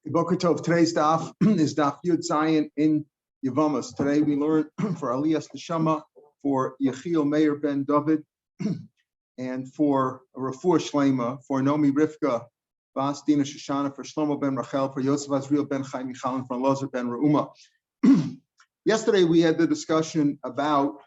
Boker Tov. Today's daf is Daf Yud Zayin in Yevmot. Today we learn for Aliyas Neshama, for Yechiel Meir ben David, and for Refuah Shlema, for Nomi Rivka, Bas Dina Shoshana, for Shlomo ben Rachel, for Yosef Azriel ben Chaim Michal, and for Elazar ben Reuma. Yesterday we had the discussion about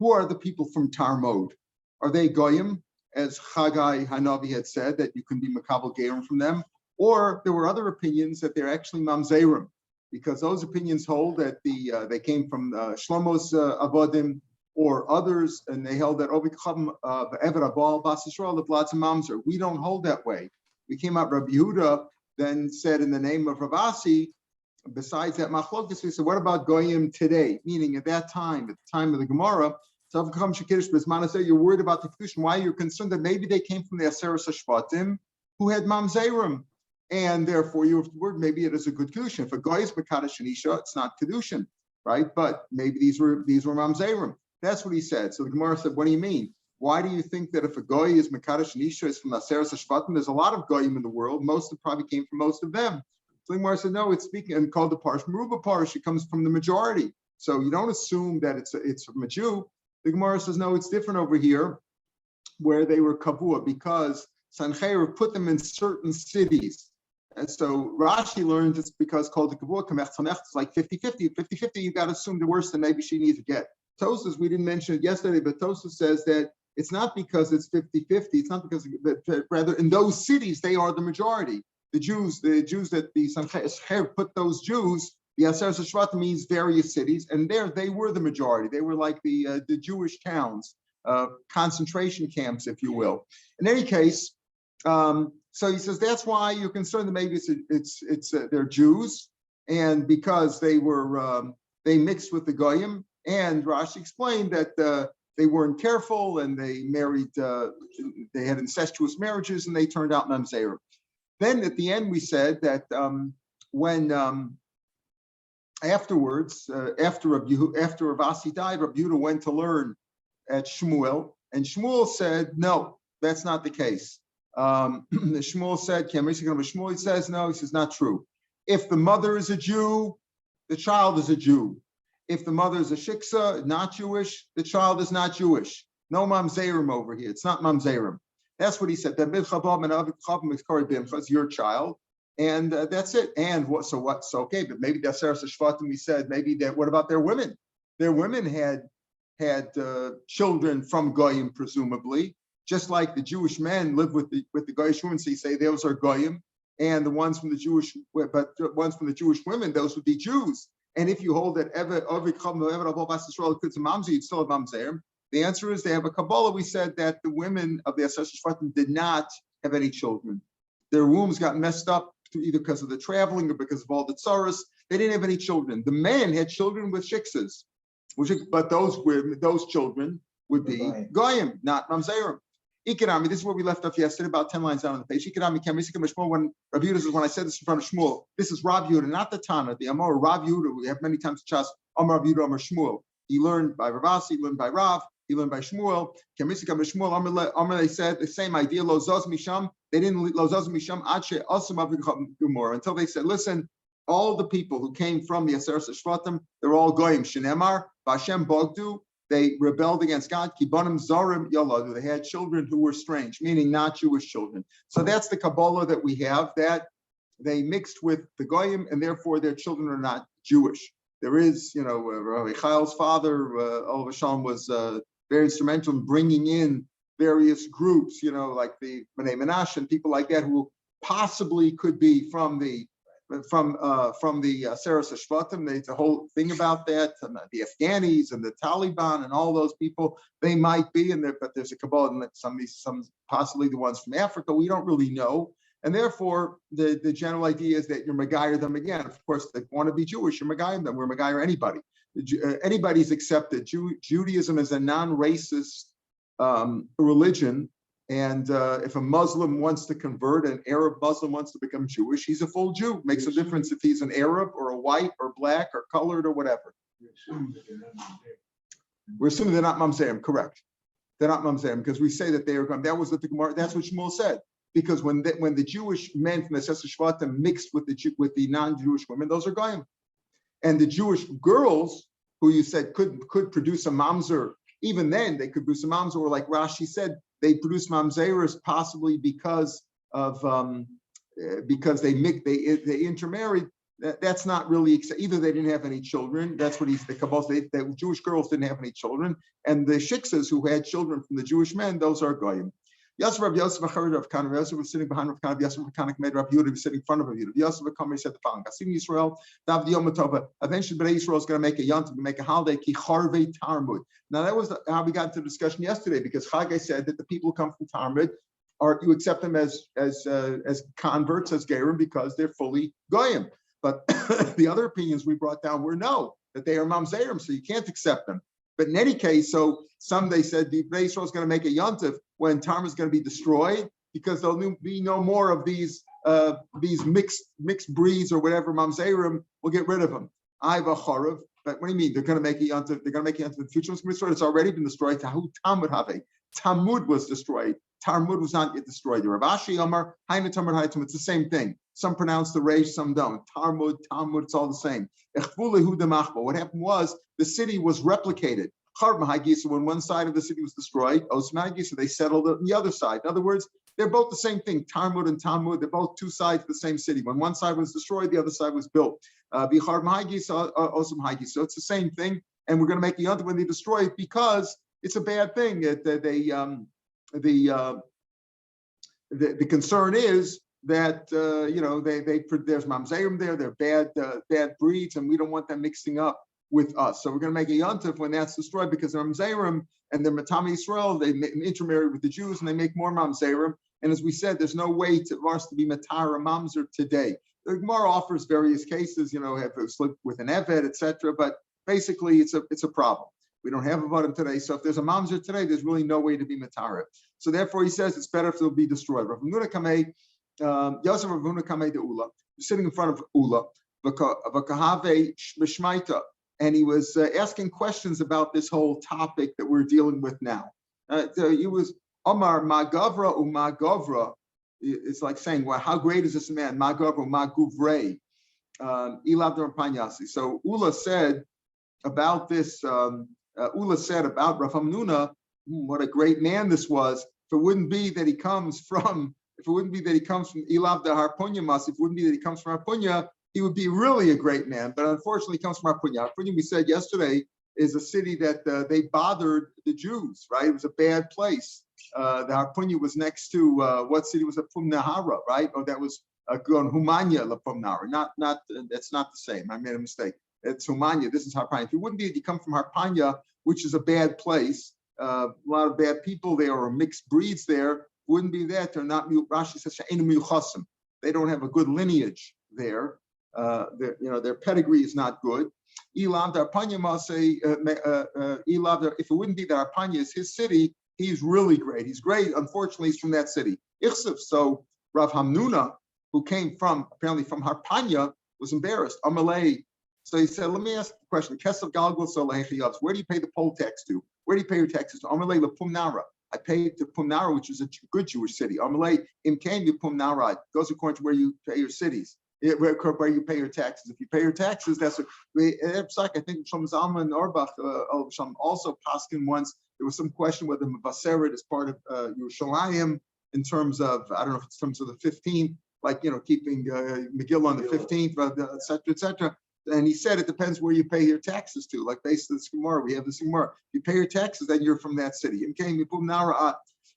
who are the people from Talmud. Are they Goyim, as Chagai Hanavi had said, that you can be Makabel Gerim from them? Or there were other opinions that they're actually mamzerim, because those opinions hold that they came from Shlomo's avodim or others, and they held that Ovikcham Eved Abal Bas Yisrael of lots of mamzer. We don't hold that way. We came out. Rabbi Yehuda then said in the name of Rav Asi, besides that machlokas, we said, what about goyim today? Meaning at that time, at the time of the Gemara, you're worried about the kedushin. Why? You're concerned that maybe they came from the Aseres Hashvatim who had mamzerim. And therefore, you have to word maybe it is a good kedushin. If a guy is mekadosh and isha, it's not kedushin, right? But maybe these were mamzerim. That's what he said. So the Gemara said, "What do you mean? Why do you think that if a guy is mekadosh and isha is from Aseres Hashvatim? There's a lot of goyim in the world. Most of probably came from most of them." So the Gemara said, "No, it's speaking and called the Parsh Meruba Parsh. It comes from the majority. So you don't assume that it's from a Jew." The Gemara says, "No, it's different over here, where they were kavua because Sancheir put them in certain cities." And so Rashi learns it's because called the Kavua Kamech Tamech, it's like 50-50. 50-50, you got to assume the worst than maybe she needs to get. Tosas, we didn't mention it yesterday, but Tosas says that it's not because it's 50-50, it's not because, rather in those cities, they are the majority. The Jews that the Sancheir put those Jews, the Aseres Hashvatim means various cities, and there they were the majority. They were like the Jewish towns, concentration camps, if you will. In any case, so he says that's why you're concerned that maybe they're Jews, and because they mixed with the goyim. And Rashi explained that they weren't careful and they married, they had incestuous marriages and they turned out mamzerim. Then at the end we said that when afterwards, after Rav Asi died, Rabbi Yehuda went to learn at Shmuel, and Shmuel said no, that's not the case. Shmuel said, Shmuel says, no, he says, not true. If the mother is a Jew, the child is a Jew. If the mother is a shiksa, not Jewish, the child is not Jewish. No mamzerim over here. It's not mamzerim. That's what he said. That is your child, and that's it. And what? So what? So okay, but maybe that's Aseres Hashvatim. We said maybe that. What about their women? Their women had children from goyim, presumably. Just like the Jewish men live with the Goyish women, so you say those are Goyim, and the ones from the Jewish women, those would be Jews. And if you hold that you'd still have mamzer. The answer is they have a Kabbalah. We said that the women of the Aseres Hashvatim did not have any children. Their wombs got messed up either because of the traveling or because of all the tsaras. They didn't have any children. The men had children with shiksas, but those children would be Goyim, not mamzerim. Ikinami, this is where we left off yesterday, about 10 lines down on the page. Ikinami, when Rav Yehuda says, when I said this in front of Shmuel, this is Rav Yehuda, not the Tana, the Amor Rav Yehuda. We have many times to chas Amar Rav Yehuda, Amar Shmuel. He learned by Rav Asi, he learned by Rav, he learned by Shmuel. Amar, they said the same idea. Lo zaz misham. They didn't lo zaz misham ache asum avigumor until they said, listen, all the people who came from the Aseres Hashvatim, they're all goyim. Shenemar Bashem Bogdu. They rebelled against God. Kibanim zarim yaladu. They had children who were strange, meaning not Jewish children. So that's the Kabbalah that we have, that they mixed with the goyim, and therefore their children are not Jewish. There is, Rabbi Chail's father, Olav Hashem, was very instrumental in bringing in various groups, like the Bnei Menashe and people like that, who possibly could be from the Aseres Hashvatim. There's a whole thing about that. The Afghanis and the Taliban and all those people, they might be in there, but there's a Kabbalah, and some possibly the ones from Africa. We don't really know, and therefore the general idea is that you're Megayer them again. Of course, they want to be Jewish. You're Megayer them. We're Megayer anybody. Anybody's accepted. Judaism is a non-racist religion. And if a Muslim wants to convert, an Arab Muslim wants to become Jewish, he's a full Jew. Makes a difference if he's an Arab or a white or black or colored or whatever. We're assuming they're not mamzerim, correct? They're not mamzerim because we say that they are going. That was what the Gemara. That's what Shmuel said. because when the Jewish men from the Sesser Shvatim mixed with the non-Jewish women, those are goyim. And the Jewish girls, who you said could produce a mamzer, even then they could produce a mamzer, or like Rashi said, they produce mamzeras possibly because they intermarried. That's not really, either they didn't have any children. That's what the Kabbalah, the Jewish girls didn't have any children, and the shiksas who had children from the Jewish men, those are goyim. Yosef Rav Yosef Rav Kana, Yosef was sitting behind Rav Kana, Yosef Kana made Rav Yehuda was sitting in front of Rav Yehuda. Yosef Kana said the following: Asim Yisrael, Daf Yomi. Eventually, Bnei Yisrael is going to make a yontif, make a holiday, ki charvei Talmud. Now that was how we got into the discussion yesterday, because Chagai said that the people who come from Talmud you accept them as converts, as gerim, because they're fully goyim. But the other opinions we brought down were no, that they are mamzerim, so you can't accept them. But in any case, so some they said the Bnei Yisrael is going to make a yontif when Talmud is going to be destroyed, because there'll be no more of these mixed breeds or whatever mamzerim. We'll get rid of them. I have a charav. But what do you mean? They're going to make a yontif? They're going to make a yontif in the future. It's already been destroyed. Tahu Talmud have. Talmud was destroyed. Talmud was not yet destroyed. The Rav Ashi Amar, Hainu Talmud Haytum. It's the same thing. Some pronounce the resh, some don't. Talmud, it's all the same. What happened was the city was replicated. When one side of the city was destroyed, so they settled on the other side. In other words, they're both the same thing. Talmud and Talmud, they're both two sides of the same city. When one side was destroyed, the other side was built. So it's the same thing. And we're going to make a yontif when they destroy it, because it's a bad thing. The concern is that there's mamzerim there, they're bad breeds, and we don't want them mixing up with us. So we're going to make a yontif when that's destroyed, because they're mamzerim and they're matami Yisrael. They intermarry with the Jews and they make more mamzerim. And as we said, there's no way for us to be matara mamzer today. The Gemara offers various cases, have to sleep with an eved, etc. But basically, it's a problem. We don't have a vadim today, so if there's a mamzer today, there's really no way to be matara. So therefore, he says it's better if it'll be destroyed. Rav Huna Kamei, Yosef Rav Huna Kamei de Ula, sitting in front of Ula, v'kahave b'shmaita, and he was asking questions about this whole topic that we're dealing with now. He was Omar Magavra Umagavra. It's like saying, well, how great is this man? Magavra Maguvrei. Ilav Panyasi. So Ula said about this. Ula said about Rav Hamnuna, what a great man this was. If it wouldn't be that he comes from Ilav the Harpunya Mas, if it wouldn't be that he comes from Harpunya, he would be really a great man. But unfortunately, he comes from Harpunya. Harpunya, we said yesterday, is a city that they bothered the Jews, right? It was a bad place. The Harpunya was next to what city was it? Pumnahara, right? Oh, that was Humanya La Pumnahara. Not that's not the same. I made a mistake. It's Humanya. This is Harpanya. If it wouldn't be that you come from Harpanya, which is a bad place, a lot of bad people there or mixed breeds there, wouldn't be that. They're not. Rashi says they don't have a good lineage there. Their pedigree is not good. If it wouldn't be that Harpanya is his city, he's really great. He's great. Unfortunately, he's from that city. So Rav Hamnuna, who came apparently from Harpanya, was embarrassed. Amalei. So he said, let me ask the question. Where do you pay the poll tax to? Where do you pay your taxes to? Amalei Pumnara. I pay to Pumnara, which is a good Jewish city. Amalei Imkanu Pumnara. It goes according to where you pay your cities. Where you pay your taxes. If you pay your taxes, that's what I think Shlomo Zalman and Orbach also paskin once. There was some question whether Mavaseret is part of Yerushalayim in terms of, I don't know if it's in terms of the 15th, like, keeping Megillah on the 15th, et cetera, et cetera. And he said it depends where you pay your taxes to. Like based on this Gemara, we have this Gemara. If you pay your taxes, then you're from that city.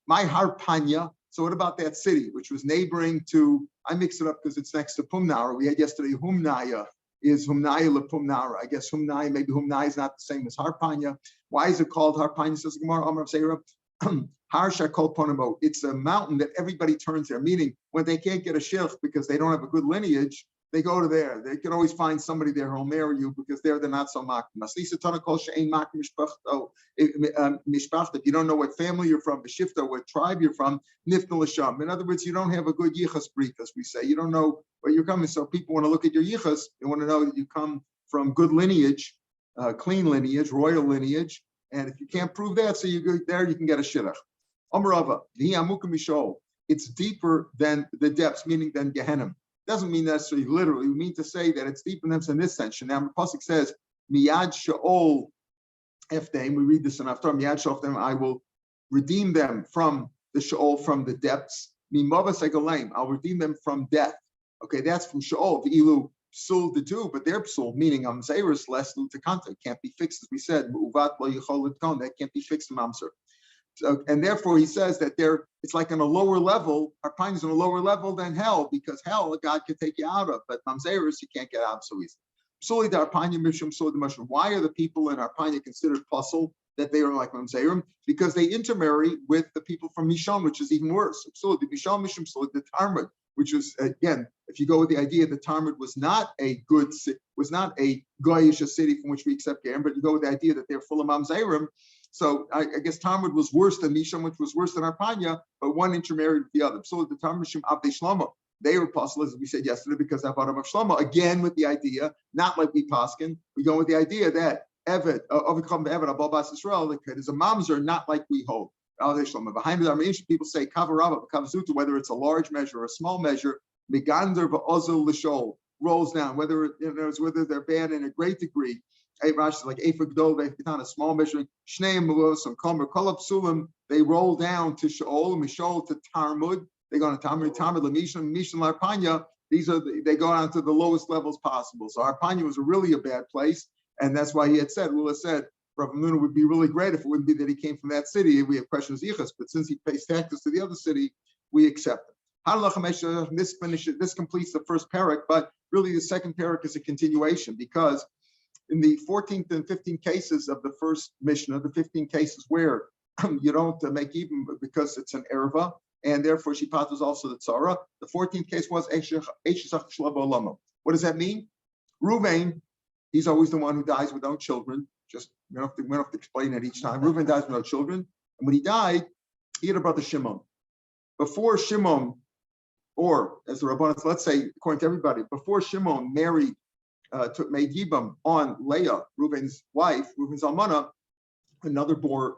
My Harpanya. So what about that city, which was neighboring to, I mix it up because it's next to Pumnara. We had yesterday Humnaya. Is Humnaya la Pumnara. I guess maybe Humnaya is not the same as Harpanya. Why is it called Harpanya? Says Gemara, Amar Seira. Harsha Kol Ponamo. It's a mountain that everybody turns there, meaning when they can't get a shilch because they don't have a good lineage, they go to there. They can always find somebody there who'll marry you because they're not so makkim. If you don't know what family you're from, b'shifta, what tribe you're from, nifnal l'sham. In other words, you don't have a good yichas brit, as we say. You don't know where you're coming. So people want to look at your yichas. They want to know that you come from good lineage, clean lineage, royal lineage. And if you can't prove that, so you go there, you can get a shidduch. Amrava, v'hi amukim mishol. it's deeper than the depths, meaning than Gehenna. Doesn't mean necessarily literally. We mean to say that it's deeper than them in this sense. Now, the pasuk says, "Miyad sheol eftem." We read this in Haftarah. Miyad sheol eftem. I will redeem them from the sheol, from the depths. Mimavas egalaim. I'll redeem them from death. Okay, that's from sheol. The ilu psul the two, but they're psul, meaning amzeiros less lutakanta. It can't be fixed, as we said. Uvat lo yichol litkon. That can't be fixed in mamzer. So, and therefore he says that it's like on a lower level, Arpanya is on a lower level than hell, because hell, God could take you out of, but Mamzerus, you can't get out so easily. Why are the people in Arpanya considered puzzle, that they are like Mamzerim? Because they intermarry with the people from Mishon, which is even worse. The Talmud, which was, again, if you go with the idea that Talmud was not a good, was not a Goyish city from which we accept Gerim, but you go with the idea that they're full of Mamzerim. So I guess Talmud was worse than Mishon, which was worse than Arpanya, but one intermarried with the other. So the Talmud Abdei Shlomo, they were apostles, as we said yesterday, because of Adam of Shlomo. Again, with the idea, not like we paskin, we go with the idea that Evet, Evet, Abba Bas Israel, is a mamzer, not like we hold. Behind the Armenian people say Kavarava, Kavazuta, whether it's a large measure or a small measure, Megander Va'ozul Lishol, rolls down, whether they're bad in a great degree. Rashi like a small measuring. Shneim Melos and Komer Kolab Sulim, they roll down to Sheol, Mishol to Talmud. They go on to Talmud, Lamishon, Mishon, Arpanya. They go down to the lowest levels possible. So Arpanya was really a bad place, and that's why he had said, Rav Nuna would be really great if it wouldn't be that he came from that city. We have questions Yichas, but since he pays taxes to the other city, we accept it. This completes the first parak, but really the second parak is a continuation, because in the 14th and 15th cases of the first Mishnah, the 15 cases where you don't make even because it's an erva, and therefore she patters also the tzara. The 14th case was Eshesach Shlava Olamo. What does that mean? Reuven, he's always the one who dies with no children. Just we don't have to explain it each time. Reuven dies with no children, and when he died, he had a brother Shimon. Before Shimon, or as the Rabbanans, let's say, according to everybody, before Shimon made Yibam on Leah, Reuven's wife, Reuven's almana, another boy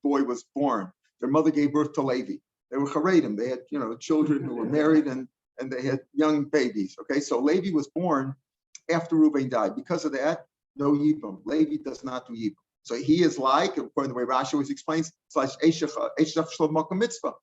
was born. Their mother gave birth to Levi. They were charedim. They had, children who were married and they had young babies. Okay, so Levi was born after Reuven died. Because of that, no Yibam. Levi does not do Yibam. So he is like, according to the way Rashi always explains, it's like Eshach Shlov Malka Mitzvah.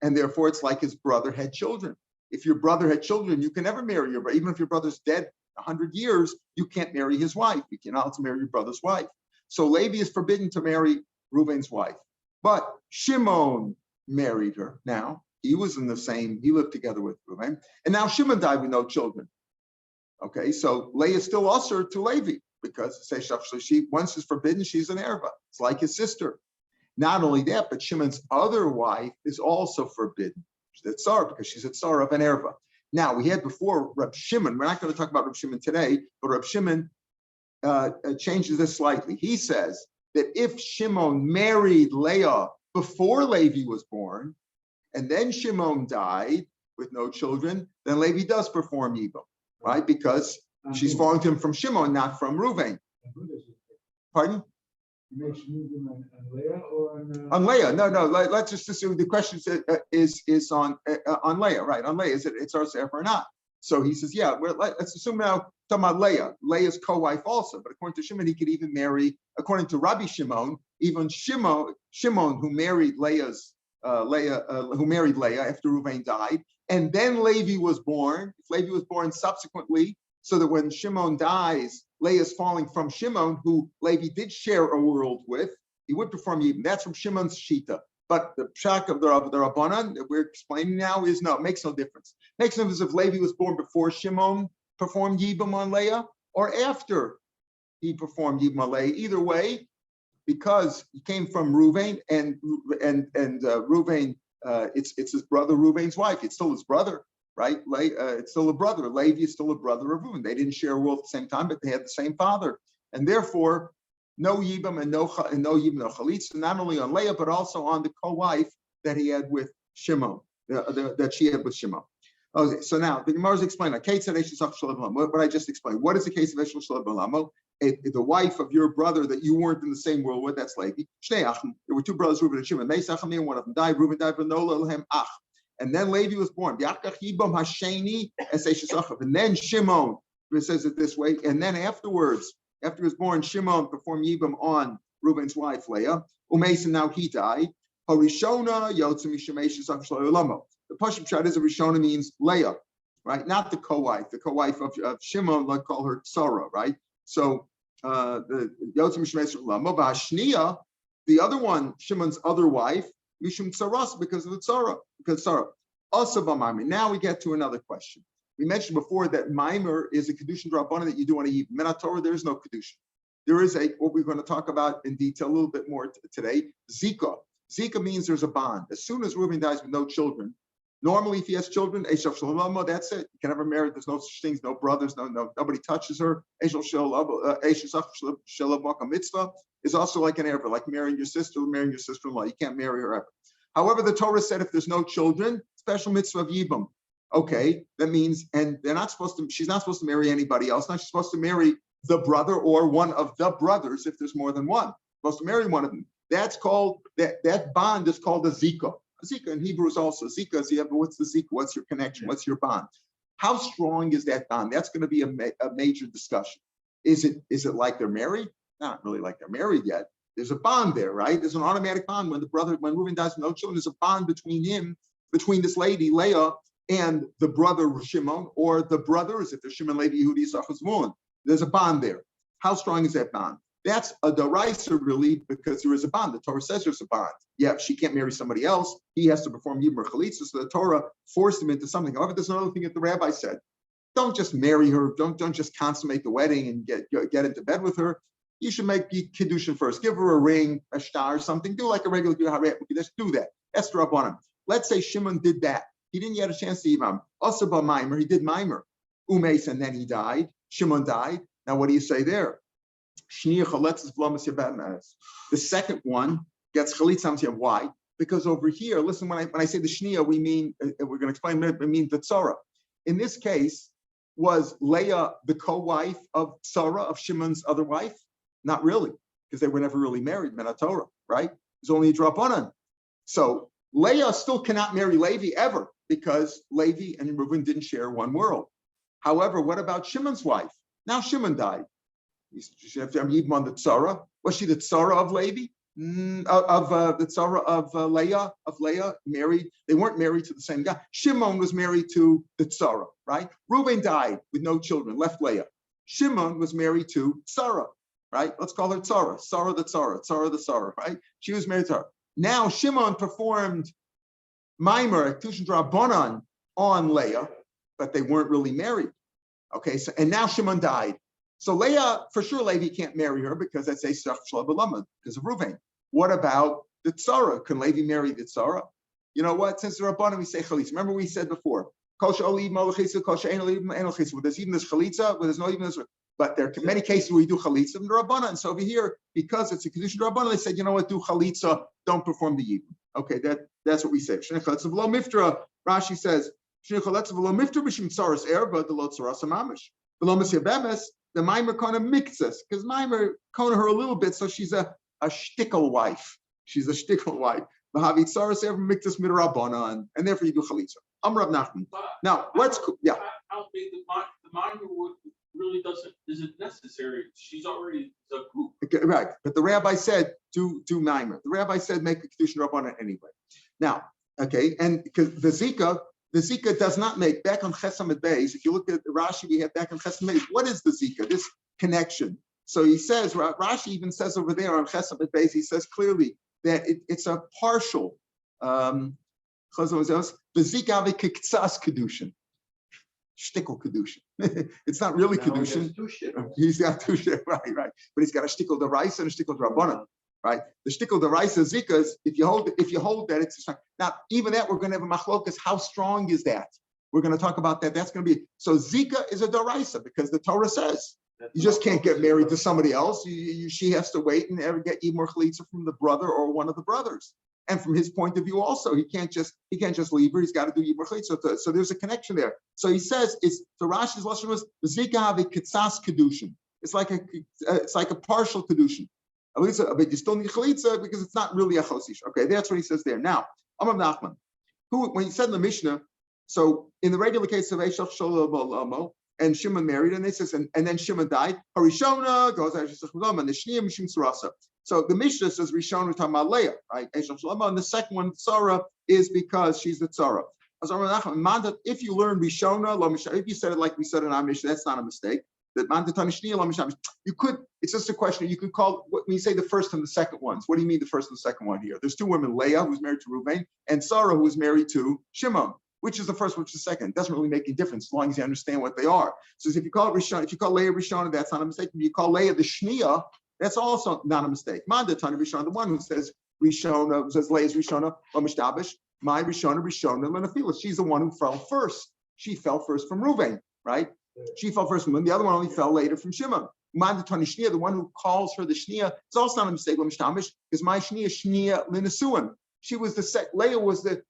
And therefore, it's like his brother had children. If your brother had children, you can never marry your brother. Even if your brother's dead 100 years, you can't marry his wife. You cannot marry your brother's wife. So Levi is forbidden to marry Reuven's wife. But Shimon married her. Now, he lived together with Reuven. And now Shimon died with no children. Okay, so Leah is still usher to Levi, because she once is forbidden, she's an erva. It's like his sister. Not only that, but Shimon's other wife is also forbidden. She's a tsar, because she's a tsar of an erva. Now, we had before Reb Shimon. We're not going to talk about Reb Shimon today, but Reb Shimon changes this slightly. He says that if Shimon married Leah before Levi was born, and then Shimon died with no children, then Levi does perform Yibam, right? Because she's falling to him from Shimon, not from Reuven. Pardon? You make Shmudim on Leah or on? On Leah, no. Let's just assume the question is on Leah, right? On Leah, it's our sefer or not? So he says, yeah. Let's assume now talking about Leah. Leah's co-wife also, but according to Shimon, he could even marry. According to Rabbi Shimon, even Shimon who married Leah after Reuven died, and then Levi was born. If Levi was born subsequently, so that when Shimon dies, Leah is falling from Shimon, who Levi did share a world with. He would perform Yibam. That's from Shimon's Shita. But the pshat of the Rabbanan that we're explaining now is no, it makes no difference. It makes no difference if Levi was born before Shimon performed Yibam on Leah or after he performed Yibam on Leah. Either way, because he came from Reuven and Reuven, it's his brother Reuven's wife. It's still his brother. Right? It's still a brother. Levi is still a brother of Reuven. They didn't share a world at the same time, but they had the same father. And therefore, no Yibam and no Yibam, no Chalitz, not only on Leah, but also on the co-wife that he had with Shimon, that she had with Shimon. Okay, so now the Gemara is explaining, what I just explained. What is the case of Eshel Shalom Balamo? The wife of your brother that you weren't in the same world with, that's Levi. There were two brothers, Reuven and Shimon. One of them died. Reuven died, but no Lehem Ach. And then Levi was born. And then Shimon, it says it this way. And then afterwards, after he was born, Shimon performed Yibam on Reuben's wife, Leah. Umeis, and now he died. Harishona, Yotzim Mishamesh, the Pashut Pshat is a Rishona means Leah, right? Not the co-wife. The co-wife of Shimon, let's call her Tzara, right? So the Yotzim Mishamesh Lama, Vashnia, the other one, Shimon's other wife, Mishum Tsaras, because of the Tzara, because Tzara. Also B'Maimer. Now we get to another question. We mentioned before that Maimer is a Kedushin Drabanan that you do on a Yibam. In Torah, there is no Kedushin. There is what we're going to talk about in detail a little bit more today, Zika. Zika means there's a bond. As soon as Reuben dies with no children, normally if he has children, Eshav Shalom, that's it. You can never marry. There's no such things, no brothers, nobody touches her. Eshav Shalom mitzvah is also like an ever, like marrying your sister or marrying your sister-in-law. You can't marry her ever. However, the Torah said if there's no children, special mitzvah of Yibam. Okay, that means, and she's not supposed to marry anybody else. Now she's supposed to marry the brother or one of the brothers if there's more than one. Supposed to marry one of them. That's called, that bond is called a zika. A zika in Hebrew is also zika. So what's the zika? What's your connection? What's your bond? How strong is that bond? That's going to be a major discussion. Is it like they're married? Not really like they're married yet. There's a bond there, right? There's an automatic bond when Reuben dies with no children. There's a bond between this lady Leah and the brother Shimon, or the brothers, if they're Shimon, Levi, Yehudi, Yisachar, Zevulun. There's a bond there. How strong is that bond? That's a deraisa really, because there is a bond. The Torah says there's a bond. Yeah, she can't marry somebody else. He has to perform Yibam or Chalitza, so the Torah forced him into something. However, there's another thing that the rabbi said. Don't just marry her. Don't just consummate the wedding and get into bed with her. You should make Kiddushin first. Give her a ring, a star, or something. Do like a regular Kiddushin. Do that. That's the Rabbanim. Let's say Shimon did that. He didn't get a chance to Yibam. Also by Maimer, he did Maimer. Umeis, and then he died. Shimon died. Now, what do you say there? The second one gets chalitza. Why? Because over here, listen, when I say the shnia, we mean, we're going to explain it, we mean the tzara. In this case, was Leah the co-wife of Tzara, of Shimon's other wife? Not really, because they were never really married, Torah, right? There's only a drabanan. So Leah still cannot marry Levi ever, because Levi and Reuben didn't share one world. However, what about Shimon's wife? Now Shimon died. She have to have Yibam on the Tzara. Was she the Tzara of Levi? The Tzara of Leah, married. They weren't married to the same guy. Shimon was married to the Tzara, right? Reuben died with no children, left Leah. Shimon was married to Tzara, right? Let's call her Tzara. Tzara the Tzara, right? She was married to her. Now Shimon performed Maimer, Tushin Drabanan on Leah, but they weren't really married. Okay, so and now Shimon died. So Leah, for sure, Levi can't marry her because that's a because of Reuven. What about the Tzara? Can Levi marry the Tzara? You know what? Since the Rabbanim, we say Chalitza. Remember we said before, there's even this Chalitza, but there's no even this. But there are many cases where you do Chalitza in the Rabbanan. So over here, because it's a Kedushin Rabbanan, they said, you know what, do Chalitza, don't perform the Yibam. Okay, that's what we say. Rashi says, the Maimer kind of mixes, because Maimer kind of her a little bit, so she's a shtickle wife. She's a shtickle wife. And therefore you do Chalitza. Rav Nachman. Now, let's, yeah. How big the Maimer really isn't necessary. She's already the group. Okay, right, but the rabbi said, do Maimer. The rabbi said, make a Kedushin Rabbanan anyway. Now, okay, and because the Zika does not make, back on Chesamid Beis, if you look at Rashi, we have back on Chesamid Beis, what is the Zika, this connection? So he says, Rashi even says over there on Chesamid Beis, he says clearly that it's a partial, the Zika v'kiktsas Kedushin, shtickle Kedushin. It's not really Kedushin. He's got two shit, right. But he's got a shtickle deraisa and a shtickle drabanan. Right, the shtickle deraisa zikas. If you hold that, it's strong. Now even that we're going to have a machlokas. How strong is that? We're going to talk about that. That's going to be so. Zika is a deraisa because the Torah says you just can't get married to somebody else. She has to wait and ever get Yibam or Chalitza from the brother or one of the brothers. And from his point of view, also he can't just leave her. He's got to do Yibam or Chalitza. So there's a connection there. So he says it's the Rashi's lesson was Zika v'kitzas kedushin. It's like a partial kedushin. But you still need chalitza because it's not really a chosish. Okay, that's what he says there. Now, Amar Nachman, when you said in the Mishnah, so in the regular case of Eishav Shalom and Shimon married, and they says, and then Shimon died. Harishona goes and the Shnia Mishim Sarasa. So the Mishnah says Rishon, we're talking about Leah, right? Eishav Shalom, and the second one, Tzara, is because she's the Tzara. If you learn Rishona, if you said it like we said in our Mishnah, that's not a mistake. You could, it's just a question, you could call, when you say the first and the second ones, what do you mean the first and the second one here? There's two women, Leah, who's married to Reuven, and Sarah, who is married to Shimon. Which is the first, which is the second? It doesn't really make any difference as long as you understand what they are. So if you call it Rishon, if you call Leah Rishon, that's not a mistake. If you call Leah the Shnia, that's also not a mistake. Manda Tana Rishon, the one who says Rishona, says Leah's Rishona, Lamishtabish, my Rishona, Lenafila. She's the one who fell first. She fell first from Reuven, right? She fell first from Reuven. The other one only fell later from Shimon. Manda Tana Shnia, the one who calls her the Shnia, it's also not a mistake, Lamishtabish, because my Shnia Linasuan. She was Leah was the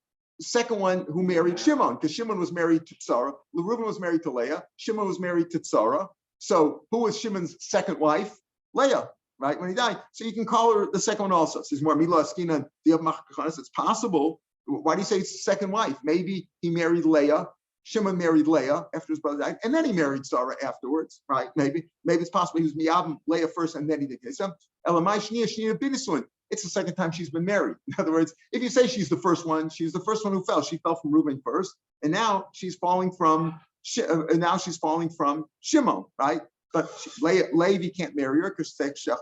second one who married Shimon, because Shimon was married to Tzara, Reuben was married to Leah, Shimon was married to Tzara. So who was Shimon's second wife? Leah, right, when he died. So you can call her the second one also. Says more Mila Askina, it's possible. Why do you say it's the second wife? Maybe he married Leah, Shimon married Leah after his brother died, and then he married Tzara afterwards, right? Maybe it's possible he was Miyabim Leah first and then he did Kesem. Elamai Shnia Bidisuin. It's the second time she's been married. In other words, if you say she's the first one who fell. She fell from Reuben first, and now she's falling from Shimon, right? But Levi can't marry her because she's Shech,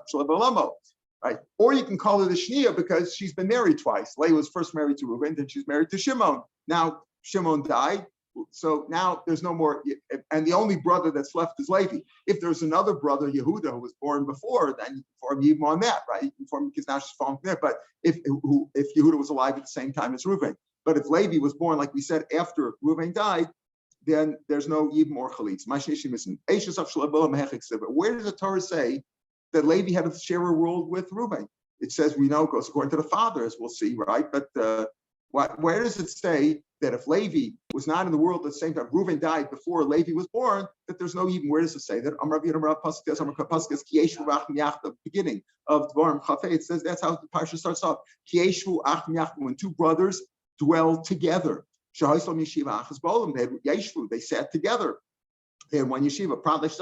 right? Or you can call her the Shnia because she's been married twice. Leah was first married to Reuben, then she's married to Shimon. Now Shimon died. So now there's no more, and the only brother that's left is Levi. If there's another brother, Yehuda, who was born before, then you can form Yibam on that, right? You can form because now she's falling from there. But if Yehuda was alive at the same time as Reuven, but if Levi was born, like we said, after Reuven died, then there's no Yibam or Chalitz. Where does the Torah say that Levi had to share a world with Reuven? It says we know it goes according to the father, as we'll see, right? But where does it say that if Levi was not in the world at the same time, Reuven died before Levi was born, that there's no even, where does it say that? The beginning of Dvarim Chafei, it says that's how the parsha starts off. When two brothers dwell together. They sat together. They had one yeshiva. What is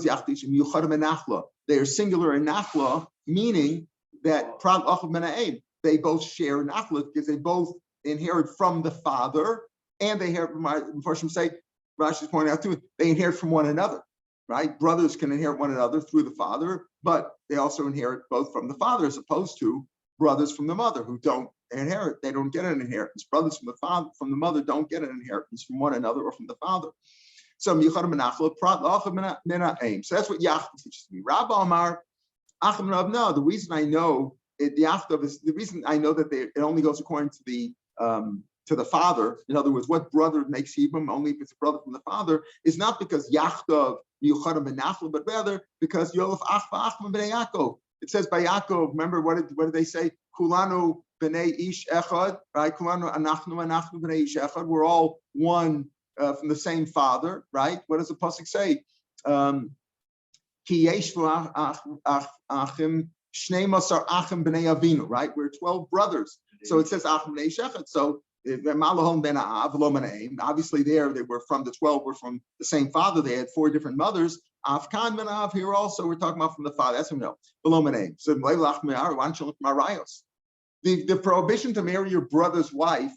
yachta? They are singular in nachla, meaning that they both share nachla because they both inherit from the father, and they inherit from, Mepharshim say, Rashi's pointing out too, they inherit from one another, right? Brothers can inherit one another through the father, but they also inherit both from the father, as opposed to brothers from the mother who don't inherit. They don't get an inheritance. Brothers from the father, from the mother, don't get an inheritance from one another or from the father. So that's what Yachta teaches me. Rabbi Amar, no, the reason I know the Yachta is the reason I know that it only goes according to the father. In other words, what brother makes Yibam only if it's a brother from the father is not because Yachta Yuchadim Benachla, but rather because Yolaf Achva Achma Bnei Yaakov. It says by Yaakov. Remember what did they say? Kulanu Bnei Ish Echad, right? Kulanu Anachnu Bnei Ish Echad. We're all one from the same father, right? What does the pasuk say? Ki Yeshvu Achim Shnei Masar Achim Bnei Avinu, right? We're 12 brothers. So it says Achim Bnei Shechet. So obviously they were from the 12 were from the same father. They had 4 different mothers. Afkan ben Av here also we're talking about from the father. That's what we know. Below Menei. So the prohibition to marry your brother's wife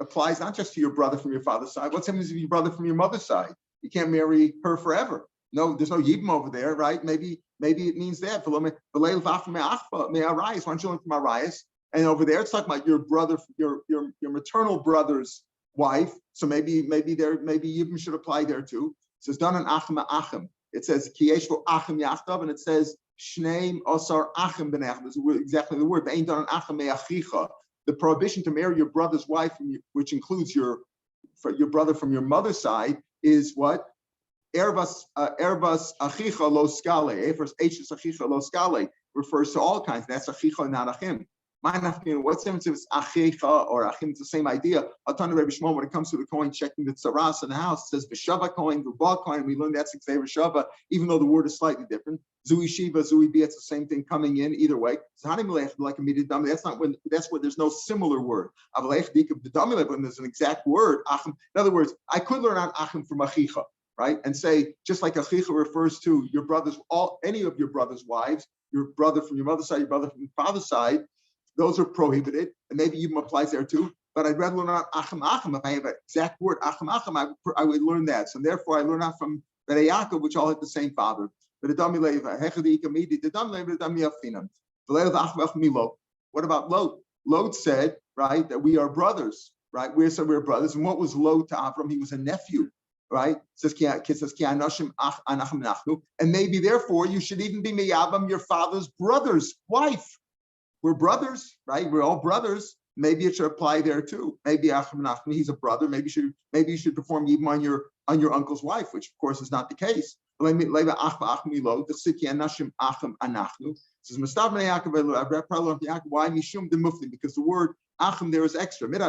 applies not just to your brother from your father's side. What happens if your brother from your mother's side? You can't marry her forever. No, there's no yibum over there, right? Maybe it means that. And over there, it's talking about your brother, your maternal brother's wife. So maybe Yibum should apply there too. It says Danan Achim Achim. It says Kiyeshvo Achim Yachtav, and it says Shneim Osar Achim Benach. This is exactly the word. Ve'ein Danan Achim Me'achicha. The prohibition to marry your brother's wife, which includes your brother from your mother's side, is what? Erbas Achicha Lo Skale. Erbas Achicha Lo Skale refers to all kinds. That's Achicha, not Achim. What's the difference if it's achicha or achim? It's the same idea. When it comes to the coin checking the tzaras in the house, it says v'shava coin, v'ba coin. We learned that's the v'shava, even though the word is slightly different. Zui shiva, zui bi, it's the same thing coming in either way. Like a that's not when that's where there's no similar word. When there's an exact word, achim. In other words, I could learn out achim from achicha, right? And say just like achicha refers to your brothers, any of your brother's wives, your brother from your mother's side, your brother from your father's side. Those are prohibited, and maybe even applies there too. But I'd rather learn out achim achim. If I have an exact word achim achim, I would learn that. So therefore, I learn out from Bnei Yaakov, which all had the same father. What about Lot? Lot said, right, that we are brothers, right? We said we're brothers. And what was Lot to Avram? He was a nephew, right? And maybe therefore you should even be Meyabam, your father's brother's wife. We're brothers, right? We're all brothers. Maybe it should apply there too. Maybe Achim Nachman, he's a brother. Maybe you should perform Yibam on your uncle's wife, which of course is not the case. Says why Mishum the Mufti? Because the word Achim there is extra. Could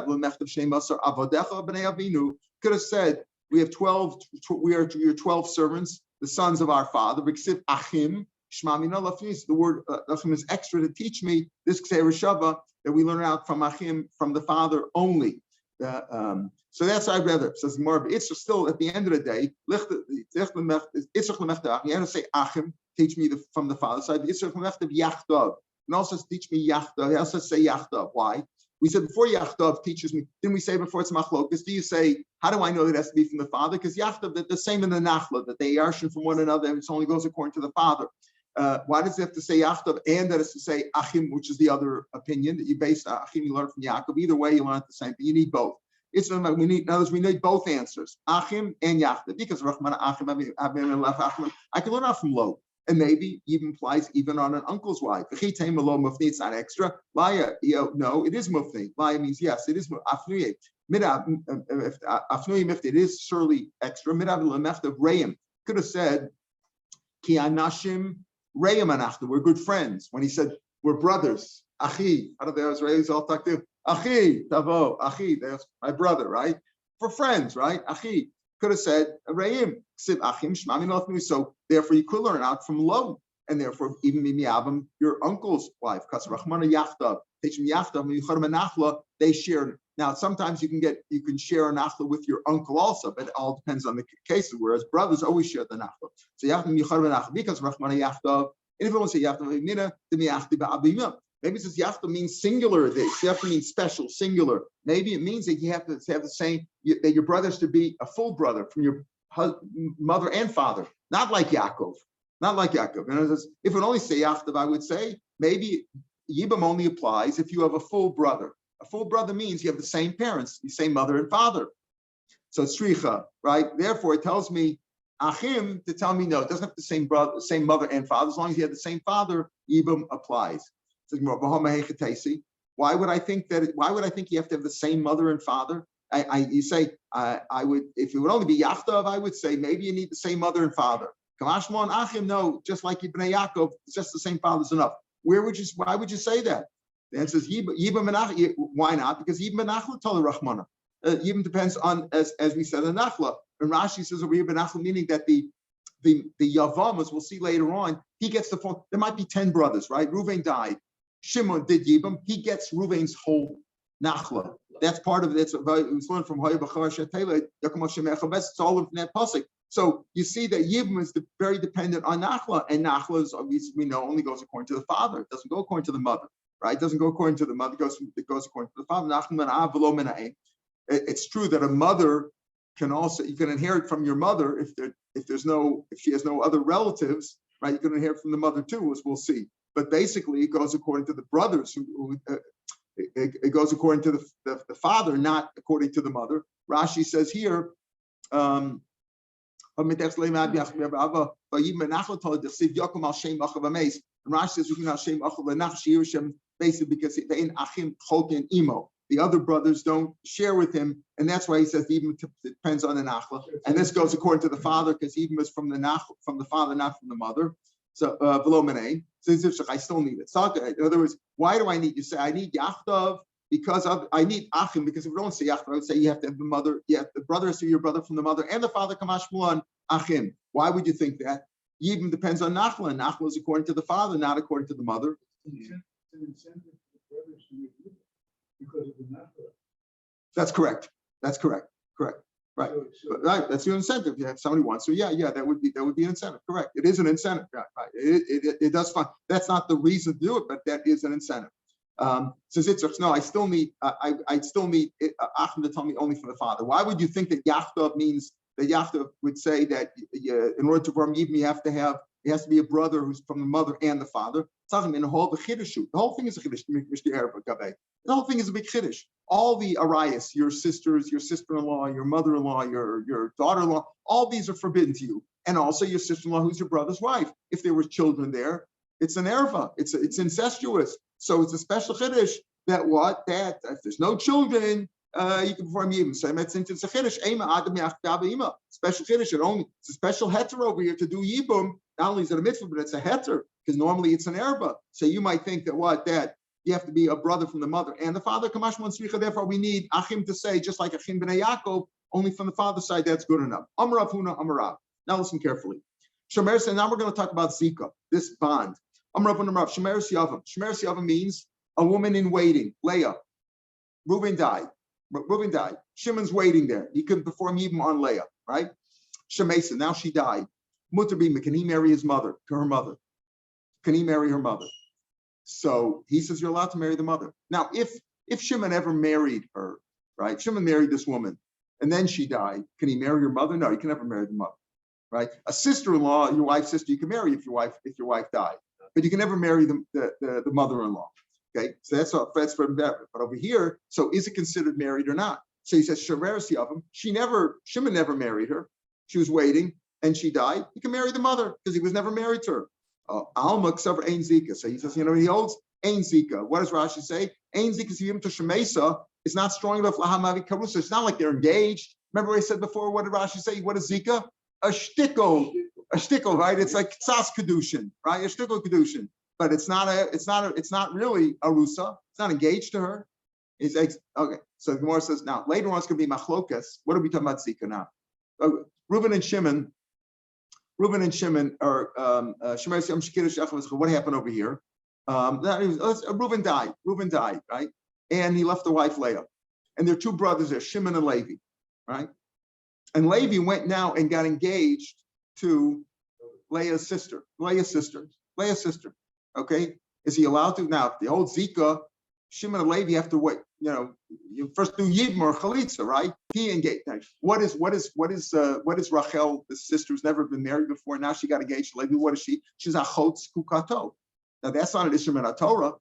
have said we have 12. We are 12 servants, the sons of our father. Achim. The word Achim is extra to teach me this Ksei Shava that we learn out from Achim, from the father only. So that's I'd rather. Says more. It's still at the end of the day. You have to say Achim, teach me from the father side. And also teach me Yachdav. He also say Yachdav. Why? We said before Yachdav teaches me. Didn't we say before it's Machlokas? Do you say how do I know that it has to be from the father? Because Yachdav, they're the same in the Nachla, that they yarshin from one another, and it only goes according to the father. Why does it have to say Yachdav and that it's to say Achim, which is the other opinion that you base Achim, you learn from Yaakov. Either way, you learn the same thing. You need both. We need both answers, Achim and Yachdav, because Rahman Achim, I can learn out from Lo, and maybe even applies even on an uncle's wife. It's not extra. Laya, no, it is mufti. Laya means yes, it is afnuye. Afnuye, it is surely extra. Could have said Ki anashim Reim anachnu, we're good friends. When he said we're brothers, Achi, I don't know if Israelis all talk to Achi, Tavo, Achi, that's my brother, right? For friends, right? Achi could have said Reim, Siv Achim, Shmami Notnu. So therefore you could learn out from Lo, and therefore even Mimiabam, your uncle's wife, Kas Rachmana Yachtav, teach me Yachtav, Yucharim Nachla, they share. Now sometimes you can share a nachla with your uncle also, but it all depends on the cases. Whereas brothers always share the nachla. So Yachtav Yucharim Nachla because Rachmana Yachtav. And if you want to say Yachtav Mina, then Yachtav Ba'abimah. Maybe it says Yachtav means singular. Yachtav means special, singular. Maybe it means that you have to have the same, that your brother is to be a full brother from your mother and father, not like Yaakov. Not like Yaakov. And if it only say Yachtav, I would say maybe Yibam only applies if you have a full brother. A full brother means you have the same parents, the same mother and father. So it's Tzricha, right? Therefore, it tells me Achim to tell me no, it doesn't have the same brother, the same mother and father. As long as you have the same father, Yibam applies. Why would I think that? Why would I think you have to have the same mother and father? You say I would, if it would only be Yachtav, I would say maybe you need the same mother and father. Kamashma and Achim, no, just like Ibn Yaakov, it's just the same father's enough. Why would you say that? The answer is Yibam and Achla. Why not? Because Yibam and Achla told the Rahmana. Yibam depends on, as we said, the Nachla. And Rashi says over Yibam and Achla, meaning that the Yavam, as we'll see later on, he gets the phone. There might be 10 brothers, right? Reuven died. Shimon did Yibam. He gets Reuven's whole Nachla. That's part of it. It's learned from Hoya B'char Shetela. It's all from that pasuk. So you see that Yibam is very dependent on Nachla, and Nachla is obviously we know only goes according to the father. It doesn't go according to the mother. Right? It doesn't go according to the mother, it goes according to the father. It's true that a mother you can inherit from your mother if she has no other relatives, right? You can inherit from the mother too, as we'll see. But basically it goes according to the brothers it goes according to the father, not according to the mother. Rashi says here, and Rashi says, basically because the other brothers don't share with him, and that's why he says even depends on the nachla. And this goes according to the father, because even is from the father, not from the mother. So below menay. So I still need it. So, in other words, why do I need? You say I need yachdav because I need achim, because if we don't say yachdav, I would say you have to have the mother. Yeah, the brother has to be your brother from the mother, and the father kamash mulan achim. Why would you think that? Yibam depends on nachla, and nachla is according to the father, not according to the mother. It's an incentive for the brothers to make it because of the nafla. That's correct. That's correct. Correct. Right. Right. That's your incentive. Yeah, if somebody wants to, that would be an incentive. Correct. It is an incentive. Right. It does fine. That's not the reason to do it, but that is an incentive. Says it's no, I still need Achim to tell me only from the father. Why would you think that Yachtav means that Yachtav would say that in order to form Yibam, it has to be a brother who's from the mother and the father? The whole thing is a chiddush. The whole thing is a big chiddush. All the arayas, your sisters, your sister-in-law, your mother-in-law, your daughter-in-law, all these are forbidden to you. And also your sister-in-law, who's your brother's wife. If there were children there, it's an erva. It's incestuous. So it's a special chiddush that if there's no children, you can perform yibum. So it's a chiddush. Special chiddush. It's a special heter over here to do yibum. Not only is it a mitzvah, but it's a heter because normally it's an erba. So you might think that you have to be a brother from the mother and the father. Therefore, we need achim to say just like achim b'nei Yaakov, only from the father's side. That's good enough. Amarav huna amarav. Now listen carefully. Shomer said. Now we're going to talk about zika, this bond. Amarav huna amarav. Shomer yavam. Shomer yavam means a woman in waiting. Leah. Reuben died. Shimon's waiting there. He couldn't perform even on Leah, right? Shemesa. Now she died. Mutabima. Can he marry his mother? To her mother. Can he marry her mother? So he says you're allowed to marry the mother. Now, if Shimon ever married her, right? Shimon married this woman, and then she died. Can he marry her mother? No, he can never marry the mother, right? A sister-in-law, your wife's sister, you can marry if your wife died, but you can never marry the mother-in-law. Okay, so that's from that. But over here, so is it considered married or not? So he says Shareres Yavam. Shimon never married her. She was waiting, and she died. He can marry the mother because he was never married to her. Alma except Ein Zika. So he says, he holds Ein Zika. What does Rashi say? Ein Zika is to Shemesa. It's not strong enough. Lahamavi Karusa. It's not like they're engaged. Remember what I said before? What did Rashi say? What is Zika? A shtickle, right? It's like Tzas Kedushin, right? A shtickle Kedushin. But it's not really Arusa. It's not engaged to her. It's okay. So the Gemara says now later on it's going to be machlokas. What are we talking about Zika now? Reuben and Shimon are what happened over here? Reuben died, right? And he left the wife Leah. And there are two brothers there, Shimon and Levi, right? And Levi went now and got engaged to Leah's sister. Okay? Is he allowed to? Now, if the old Zika, Shimon and Levi have to wait. You first do Yibam or Chalitza, right? He engaged. Now, what is Rachel, the sister who's never been married before? Now she got engaged to Levi. What is she? She's Achot Kukato. Now that's not an Ishmael Torah.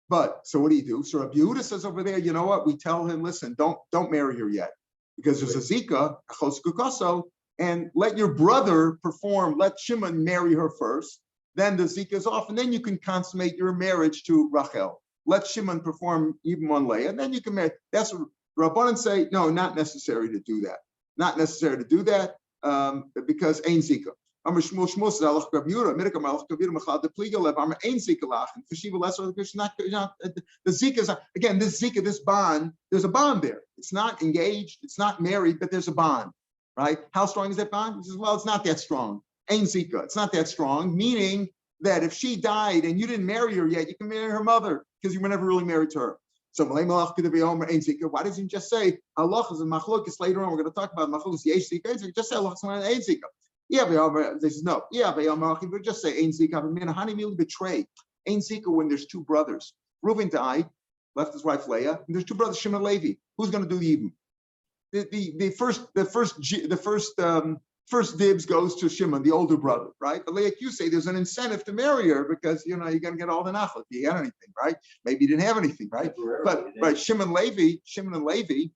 But so what do you do? So Rabbi Yehuda says over there, you know what? We tell him, listen, don't marry her yet. Because there's a Zika, Achot Kukaso, and let your brother perform, let Shimon marry her first. Then the Zika is off, and then you can consummate your marriage to Rachel. Let Shimon perform even on Leah, and then you can marry. That's what Rabbanan say. No, not necessary to do that. Not necessary to do that because Ein Zika. The Zika is again this Zika, this bond. There's a bond there. It's not engaged. It's not married, but there's a bond, right? How strong is that bond? He says, well, it's not that strong. Ein Zika. It's not that strong, meaning that if she died and you didn't marry her yet, you can marry her mother because you were never really married to her. So why doesn't he just say Allah is a machlokes later on? We're going to talk about machlokes yesh zika. Just say Allah is ein zika. Yeah, this is no. Yeah, but just say ein zika. Hani mil betray ein zika when there's two brothers. Reuben died, left his wife Leah, and there's two brothers Shimon and Levi. Who's going to do the Yibam? The first dibs goes to Shimon, the older brother, right? But like you say, there's an incentive to marry her because you're going to get all the nachla if you had anything, right? Maybe you didn't have anything, right? But right, Shimon and Levi,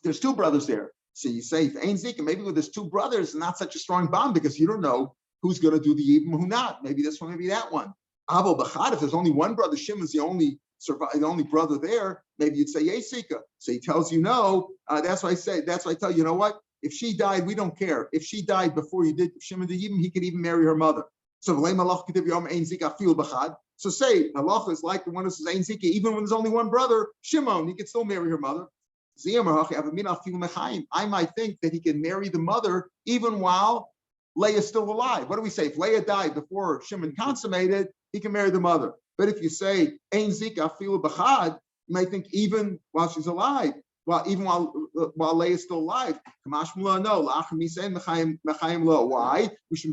there's two brothers there. So you say, if Ein Zika, maybe with there's two brothers, not such a strong bond because you don't know who's going to do the Yibam, who not. Maybe this one, maybe that one. Avo B'chad, if there's only one brother, Shimon's the only brother there, maybe you'd say Yesh Zika. So he tells you no. That's why I tell you know what? If she died, we don't care. If she died before you did Shimon the Yibam, he could even marry her mother. So say halacha is like the one who says ein zika, even when there's only one brother, Shimon, he can still marry her mother. I might think that he can marry the mother even while Leah is still alive. What do we say? If Leah died before Shimon consummated, he can marry the mother. But if you say ein zika afilu b'chad, you might think even while she's alive, even while Leah is still alive. No. Why? There's a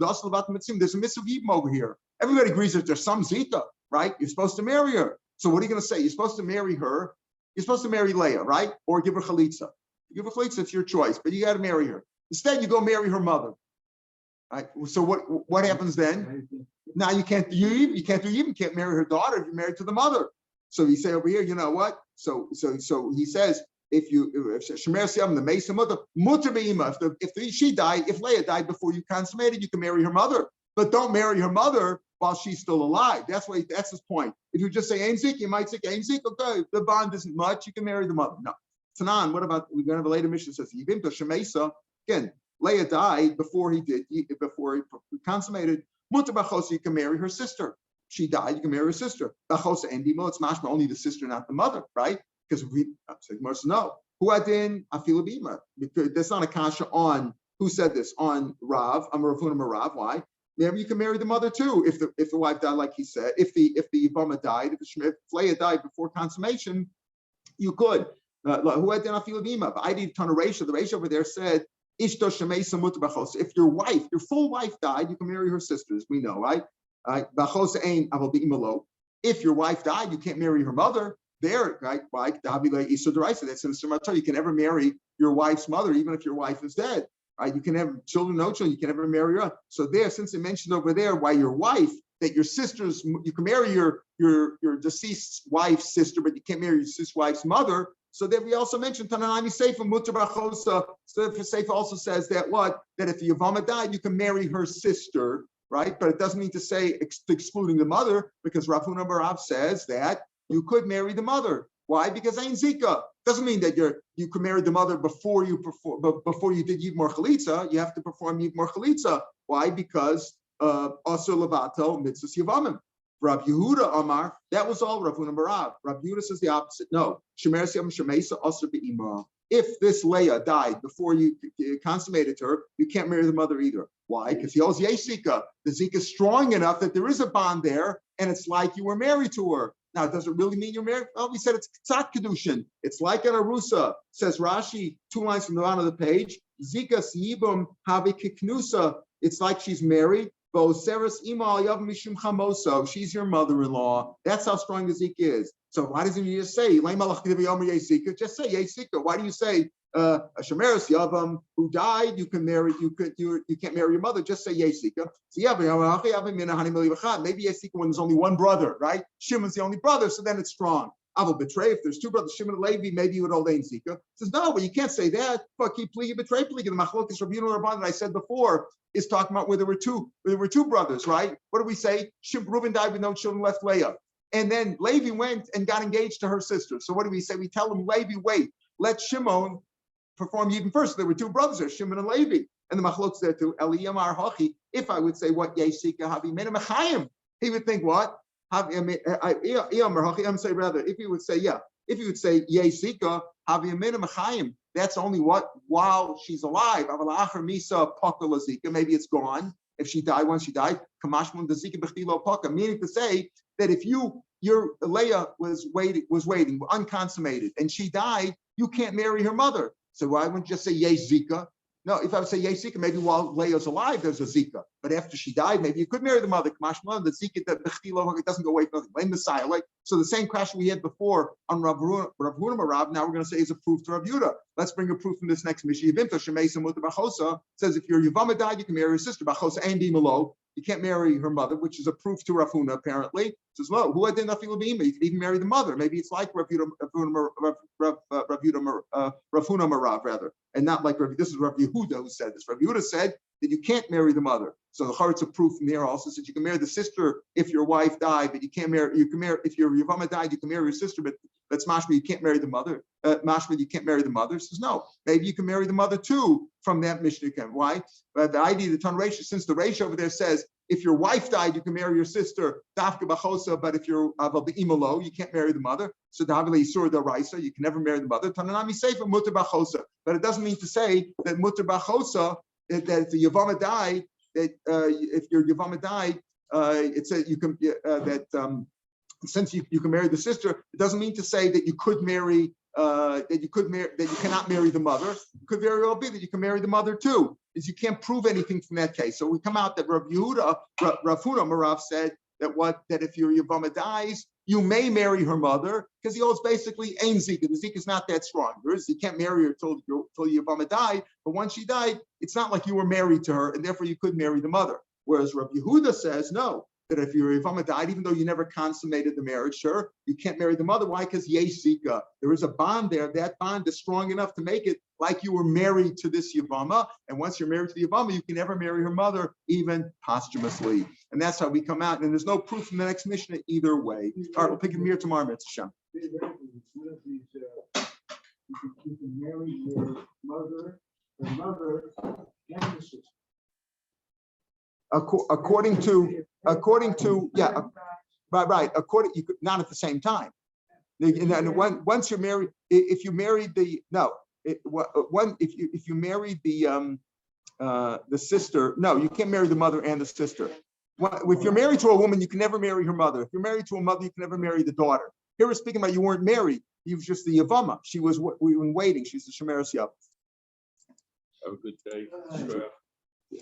mitzvah yibum over here. Everybody agrees that there's some zika, right? You're supposed to marry her. So what are you going to say? You're supposed to marry her. You're supposed to marry Leah, right? Or give her chalitza. You give her chalitza, it's your choice, but you got to marry her. Instead, you go marry her mother. Right? So what happens then? Now you can't marry her daughter if you're married to the mother. So you say over here, you know what? So he says, if Shemer Siyam the Mesa mother, mutter be'ima. If Leah died before you consummated, you can marry her mother, but don't marry her mother while she's still alive. That's his point. If you just say Ein Zik, you might say Ein Zik, okay, the bond isn't much, you can marry the mother. No. Tanan, what about, we're going to have a later mission that says Yivim to Shemesa. Again, Leah died before he consummated. Mutter b'chosa, you can marry her sister. She died, you can marry her sister. B'chosa and Dimo, it's mashma only the sister, not the mother, right? Because we no. Who adin afilu bima? Because that's not a kasha on who said this on Rav. I'm Rav Rav. Why? Maybe you can marry the mother too if the wife died, like he said. If the Yibama died, if Leah died before consummation, you could. Who adin afilu bima? But I did ton of ratio. The ratio over there said ishto shemeisa mutar b'chos. If your full wife died, you can marry her sisters. We know, right? B'chos ein aval b'imalo. If your wife died, you can't marry her mother. There, right? Like that's in the Sumator. You can never marry your wife's mother, even if your wife is dead. Right? You can have children, no children. You can never marry her. So there, since it mentioned over there, why your wife, that your sisters, you can marry your deceased wife's sister, but you can't marry your deceased wife's mother. So there, we also mentioned Tananami Seifa Mutar B'chosa. So Seifa also says that if the Yavama died, you can marry her sister, right? But it doesn't mean to say excluding the mother, because Rav Huna Barav says that you could marry the mother. Why? Because Ein Zika. Doesn't mean that you could marry the mother before you did Yibmor Chalitza. You have to perform Yibmor Chalitza. Why? Because Asur Levato Mitzvahs Yavamim. Rav Yehuda Amar, that was all Rav Huna Barav. Rav Yehuda says the opposite. No. Shemer Siyam Shemesa Asur Be'ima. If this Leah died before you consummated her, you can't marry the mother either. Why? Because he owes Yeshika. The Zika is strong enough that there is a bond there, and it's like you were married to her. Now, does it really mean you're married? Well, we said it's K'tzat Kedushin. It's like an Arusa. Says Rashi, 2 lines from the bottom of the page. Zika Siyibum Have Kiknusa. It's like she's married. She's your mother-in-law. That's how strong the Zika is. So why doesn't you just say, just say Yesika? Why do you say a Shemeres Yavam who died, you can't marry your mother, just say Yesika. So yeah, maybe Yesika when there's only one brother, right? Shimon's the only brother, so then it's strong. I will betray if there's two brothers, Shimon and Levi, maybe you would hold Ein Zika. Says no, but you can't say that. Fuck, you betray plea. The Machlokas Rabbi Rabban that I said before is talking about where there were two brothers, right? What do we say? Reuben died with no children, left Leah. And then Levi went and got engaged to her sister. So what do we say? We tell him, Levi, wait, let Shimon perform even first. There were two brothers there, Shimon and Levi. And the Machlokes there too. Eliyamar Hachi. If I would say what Yesika Havi Mena Mechayim, he would think what? I'm say rather, if you would say Yesika Havi Mena Mechayim, that's only what while she's alive. Maybe it's gone. If she died, once she died, meaning to say that if your Leah was waiting, unconsummated, and she died, you can't marry her mother. So why wouldn't you just say Zika? No, if I would say Zika, maybe while Leah's alive, there's a Zika. But after she died, maybe you could marry the mother. The Zika, it doesn't go away for nothing. Blame Messiah. So the same question we had before on Rav Huna Marav, now we're going to say is a proof to Rav Yehuda. Let's bring a proof from this next Mishnah. Says if your Yavama died, you can marry her sister. Bachosa and Dimalo. You can't marry her mother, which is a proof to Rav Huna, apparently. It says, no, who had nothing with him? You can even marry the mother. Maybe it's like Rav Huna Marav, rather, and not like Rav. This is Rav Yehuda who said this. Rav Yehuda said that you can't marry the mother. So the Charetz of proof from here also says you can marry the sister if your wife died, but you can't marry. You can marry if your Yavama died. You can marry your sister, but that's mashma. You can't marry the mother. Mashma, you can't marry the mother. Says no. Maybe you can marry the mother too from that Mishnah. Why? But the idea, the Tan Reisha, since the Reisha over there says if your wife died, you can marry your sister. Dafka b'chosa, but if you're imalo, you can't marry the mother. So davle isur the Raisa, you can never marry the mother. Tananami sefer mutar b'chosa, but it doesn't mean to say that mutar b'chosa that if the Yavama died. That if your Yavama died, it says you can since you can marry the sister, it doesn't mean to say that you could marry that you cannot marry the mother. It could very well be that you can marry the mother too, is you can't prove anything from that case. So we come out that Rav Huna Marav said that if your Yavama dies, you may marry her mother because he holds basically ain zika. The zika is not that strong. You can't marry her till Yavama died. But once she died, it's not like you were married to her, and therefore you could marry the mother. Whereas Rav Yehuda says no, that if your Yavama died, even though you never consummated the marriage, sure, you can't marry the mother. Why? Because yesh zika. There is a bond there. That bond is strong enough to make it like you were married to this Yavama. And once you're married to the Yavama, you can never marry her mother, even posthumously. And that's how we come out. And there's no proof from the next Mishnah either way. All right, we'll pick it here tomorrow, Mitzvah. You can marry your mother and the sister. According to yeah, right. According, you could not at the same time. And once you're married, if you married if you married the sister, no, you can't marry the mother and the sister. If you're married to a woman, you can never marry her mother. If you're married to a mother, you can never marry the daughter. Here we're speaking about you weren't married. You was just the Yavama. We were waiting. She's the Shemeres Yav. Have a good day.